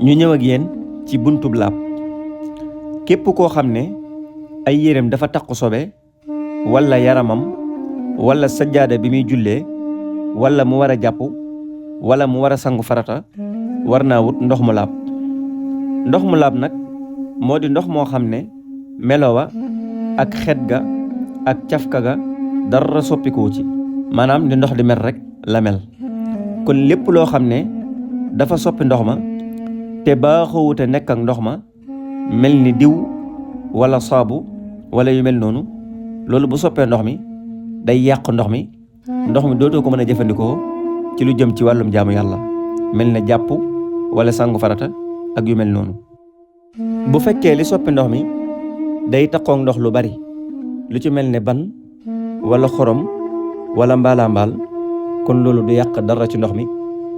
ñu ñëw ak yéen ci buntub laab. képp koo xam ne ay yéreem dafa taq sobe wala yaramam wala sajjaada bi muy jullee wala mu war a jàpp wala mu war a sangu farata war naa wut ndox mu laab. ndox mu laab nag moo di ndox moo xam ne melowa ak xet ga ak cafka ga dara soppikuwu ci, maanaam di ndox di mel rek la mel. kon lépp loo xam ne dafa soppi ndox ma te baaxoowute nekk ak ndox ma mel ni diw wala saabu wala yu mel noonu, loolu bu soppee ndox mi day yàq ndox mi dootoo ko mën a jëfandikoo ci lu jëm ci wàllum jaamu yàlla mel ne jàpp wala sangu farata ak yu mel noonu. bu fekkee li soppi ndox mi day taqoog ndox lu bari, lu ci mel ne ban wala xorom wala mbaal kon loolu du yàq dara ci ndox mi,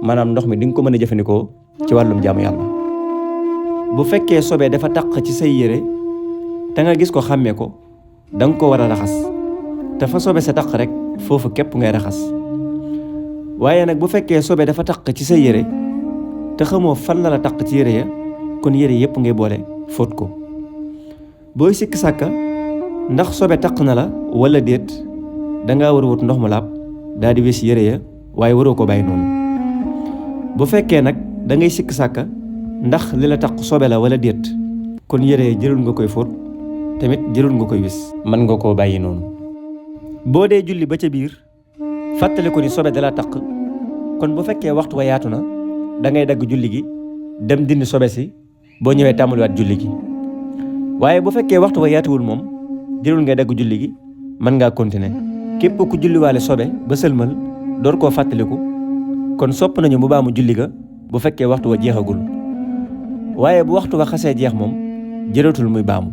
maanaam ndox mi di nga ko mën a jëfandikoo ci wàllum jaamu yàlla. bu fekkee sobe dafa taq ci say yére te nga gis ko xàmmee ko, da nga ko war a raxas, te fa sobe sa taq rek foofu képp ngay raxas. waaye nag bu fekkee sobe dafa taq ci say yére te xamoo fan la taq ci yére ya, kon yére yépp ngay boole fóot ko. booy sikk sàkka ndax sobe taq na la wala déet, dangaa war a wut ndox mu laab daal di wis yére ya, waaye waroo ko bàyyi noonu. bu fekkee nag da ngay sikk sàkka ndax li la taq sobe la wala déet, kon yére ya jërul nga koy fóot, tamit jërul nga koy wis, mën nga koo bàyyi noonu. boo dee julli ba ca biir fàttali ko ni sobe dala taq, kon bu fekkee waxtu wa yaatu na da ngay dagg julli gi dem dindi sobe si, boo ñëwee tàmbaliwaat julli gi. waaye bu fekkee waxtu wa yaatuwul moom jërul ngay dagg julli gi, mën ngaa continuer. képp ku julliwaale sobe ba sëlmal door koo fàttaliku, kon sopp nañu mu baamu julli ga bu fekkee waxtu wa jeexagul. waaye bu waxtu wa xasee jeex moom jëratul muy baamu.